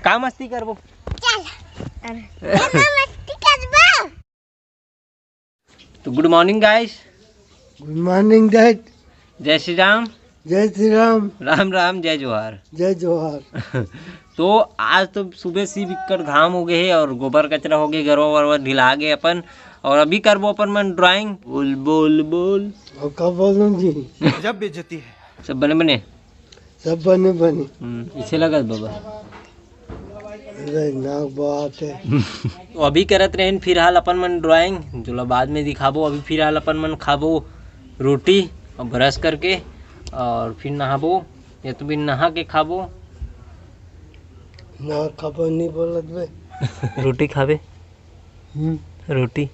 का मस्ती करबो तो good morning guys. Good morning dad. जय श्री राम। जय श्री राम। राम राम जय जोहार। जय जोहार। तो आज तो सुबह से बिकट घाम हो गए है और गोबर कचरा हो गए, गरवा वरवा ढिला गए अपन। और अभी करबो अपन मन ड्राइंग। बोल बोल बोल और कब बोलूं जी? जब बेइज्जती है। सब बने बने सब बने बने। इसे लगा बाबा अरे नाक बात है। तो अभी करत रहें फिलहाल अपन मन ड्राइंग, जो बाद में दिखाबो। अभी फिलहाल अपन मन खाबो रोटी और ब्रश करके, और फिर नहाबो या तो फिर नहा के खाबो। ना खबर नहीं बोलत बे। रोटी खाबे। रोटी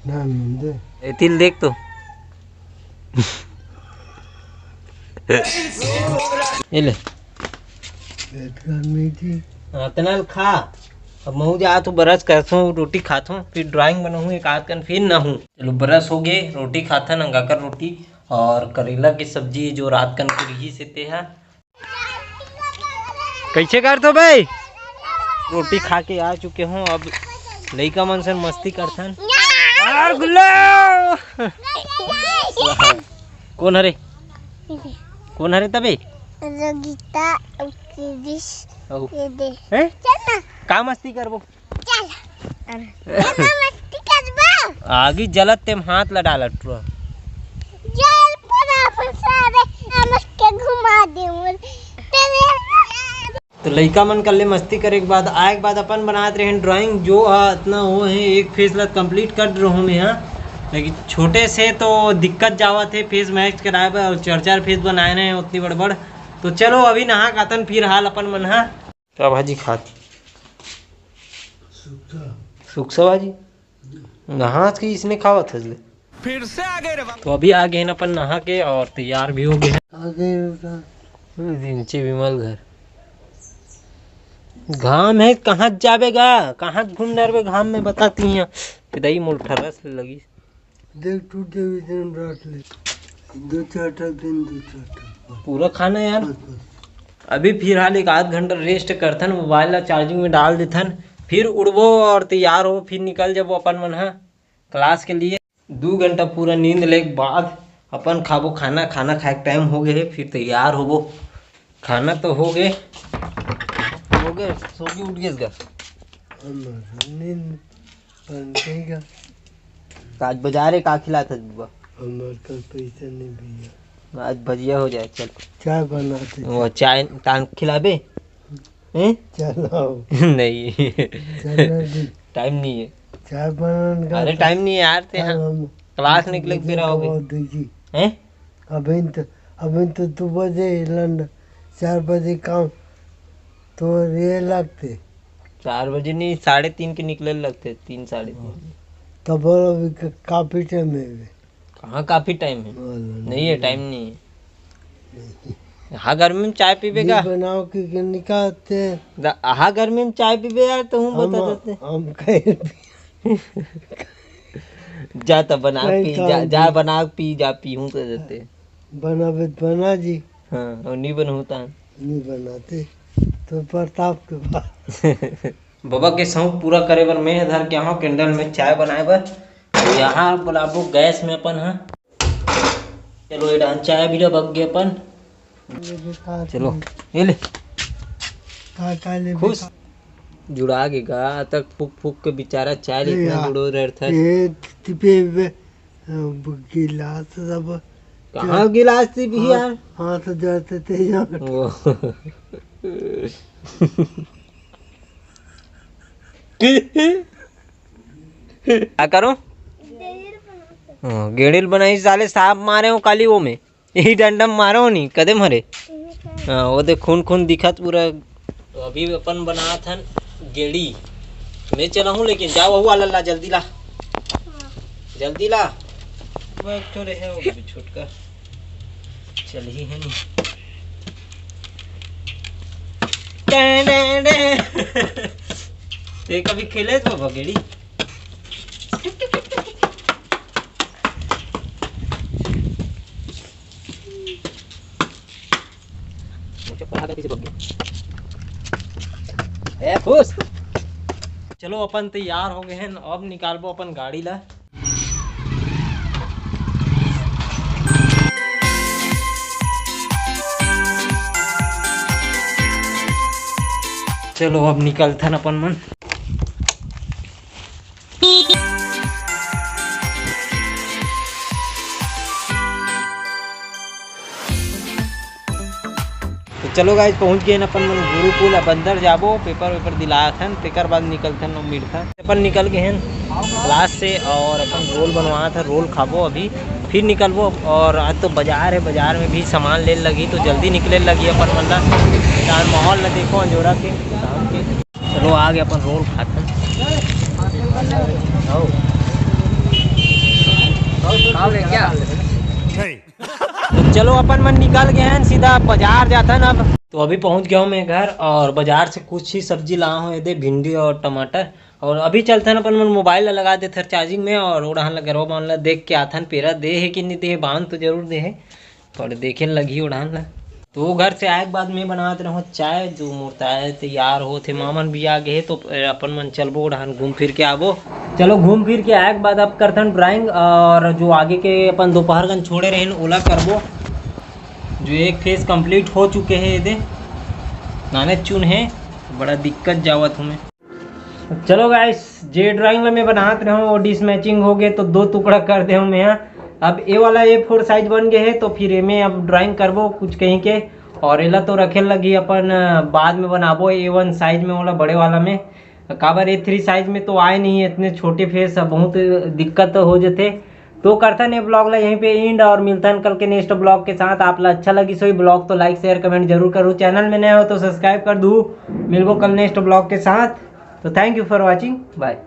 ना मिंदे ए तिल देख तो ये ले पेट गर्मी थी। तनल खा। अब महू जा तो ब्रश करता हूँ, रोटी खाता हूँ, फिर ड्राइंग बनाऊँ एक आध कन, फिर नहूँ। चलो ब्रश हो गए, रोटी खाता नंगा कर रोटी और करेला की सब्जी जो रात कन की रही से ते है। कैसे कर तो भाई? रोटी खा के आ चुके हूँ। अब लइका मन से मस्ती करथन। कौन हरे कौन हरे तबे गीता का मस्ती करबो आगे जलत तेम हाथ ला डालत तो लइका मन कर ले मस्ती करे के बाद आए के बाद अपन बनाते रहे ड्राइंग जो इतना वो है। एक फेस ला कंप्लीट कर रहा हूँ मैं यहाँ, लेकिन छोटे से तो दिक्कत जावा थे फेस मैच कराए पर, और 4-4 फेस बनाए रहे हैं उतनी बड़। तो चलो अभी नहा खातन फिर हाल अपन मन हा क्या भाजी खात सुखसा भाजी नहा के इसने खावत हजले फिर से आ गए रे। तो अभी आ गए अपन नहा के और तैयार भी हो गए हैं। आगे नीचे विमल घर घाम है, कहाँ जावेगा, कहाँ घूम रहे घाम में बताती हैं। पिदाई मोल ठरस लगी देख टूटे हुए दिन रात ले 2-4 दिन 2-4 पूरा खाना यार। अभी फिलहाल एक आध घंटा रेस्ट करथन, मोबाइल ला चार्जिंग में डाल देथन, फिर उड़बो और तैयार हो, फिर निकल जाबो अपन मन हा क्लास के लिए। 2 घंटा पूरा नींद ले के बाद अपन खाबो खाना। खाना खाए के टाइम हो गए, फिर तैयार होबो। खाना तो हो गए सो के उठ गए नींद बनतेगा। आज बाजारे का खिलाता बुआ? हमारे कल पैसा नहीं भैया। आज भजिया हो जाए। चल चाय बनाते वो चाय टांग खिलाबे हैं? चलाओ नहीं टाइम नहीं है। चाय बनाने का अरे टाइम नहीं है यार, ते हाँ क्लास निकले फिर आओगे हैं? अभी तो 2 बजे लंड 4 बजे काम तो ये लगते 4 बजे नहीं 3:30 के निकले लगते 3 साढ़े 3। तब अभी काफी टाइम है। कहाँ काफी टाइम है? नहीं है टाइम नहीं है। हाँ गर्मी में चाय पीबेगा बनाओ कि निकालते हैं। हाँ गर्मी में चाय पीबे यार तो हम बता देते हम कहीं जा तब बना पी जा बना पी जा पी हूँ कर देते बना जी। हाँ और नहीं बनता नहीं बनाते तो प्रताप के पास बाबा के शौक पूरा करे बर मैं इधर के यहाँ कैंडल में चाय बनाए बर। तो यहाँ बोलाबो गैस में अपन हाँ। चलो ये डान चाय भी बग गए अपन। चलो ये ले खुश जुड़ा के गा तक फूक फूक के बेचारा चाय इतना जुड़ो रहता है। गिलास सब कहाँ गिलास थी भी यार? हाँ तो जाते थे क्या करो गेड़िल बनाई साले सांप मारे हो काली वो में यही डंडम मारो नहीं कदे मरे। हाँ वो देख खून खून दिखत पूरा। तो अभी अपन बना था गेड़ी मैं चला हूँ, लेकिन जाओ हुआ लल्ला जल्दी ला जल्दी ला। छोटे है वो भी छोटका चल ही है नहीं। ते कभी खेले तो बगेड़ी मुझे पता था किसी बगे ए खुश। चलो अपन तैयार हो गए हैं, अब निकालबो अपन गाड़ी ला। चलो अब निकलथन अपन मन। तो चलो गाइस पहुंच गए अपन मन गुरुकुल। अब अंदर जाबो, पेपर वेपर दिलाया था, तेकर बाद निकलथन मिलथन। अपन निकल गए हैं क्लास से और अपन रोल बनवाया था, रोल खाबो अभी फिर निकलबो। और आज तो बाजार है, बाजार में भी सामान ले लगी तो जल्दी निकले लगी अपन मन ला। यार माहौल ला देखो अंजोरा के शाम के। चलो आ गए अपन रोल खाथन। क्या तो चलो अपन मन निकल गए हैं, सीधा बाजार जाता ना। अब तो अभी पहुंच गया हूँ मैं घर और बाजार से कुछ ही सब्जी लाया हूँ, ये भिंडी और टमाटर। और अभी चलते हैं अपन मन मोबाइल लगा देते चार्जिंग में और उड़ान लगा रो बांध ला देख के आथन पेरा दे है कि नहीं दे है। बांध तो जरूर दे है पर देखे लगी उड़ान ला। तो घर से आए के बाद मैं बनाते रहो चाय, जो मुर्ता है तैयार हो थे मामन भी आ गए तो अपन मन चलबो उड़ान घूम फिर के आबो। चलो घूम फिर के आए के बाद अब करथन ड्राइंग और जो आगे के अपन दोपहर गन छोड़े रहे ओला करबो। जो एक फेस कंप्लीट हो चुके हैं ये नाने चुन है, बड़ा दिक्कत जावत हूँ मैं। चलो गाइस जे ड्राइंग ला मैं बनाते रहा हूँ डिस मैचिंग हो गए तो 2 टुकड़ा कर दे हूँ मैं यहाँ। अब ए वाला A4 साइज बन गए है तो फिर ए में अब ड्राइंग करबो कुछ कहीं के। और एला तो रखे लगी अपन बाद में बनाबो A1 साइज में वाला बड़े वाला में। काबर A3 साइज में तो आए नहीं है इतने छोटे फेस, बहुत दिक्कत हो जाते। तो करता ने ब्लॉग ला यहीं पे एंड और मिलता है कल के नेक्स्ट ब्लॉग के साथ। आप ला अच्छा लगी सोई ब्लॉग तो लाइक शेयर कमेंट जरूर करो, चैनल में नए हो तो सब्सक्राइब कर दूँ। मिलबो कल नेक्स्ट ब्लॉग के साथ। तो thank you for watching, bye.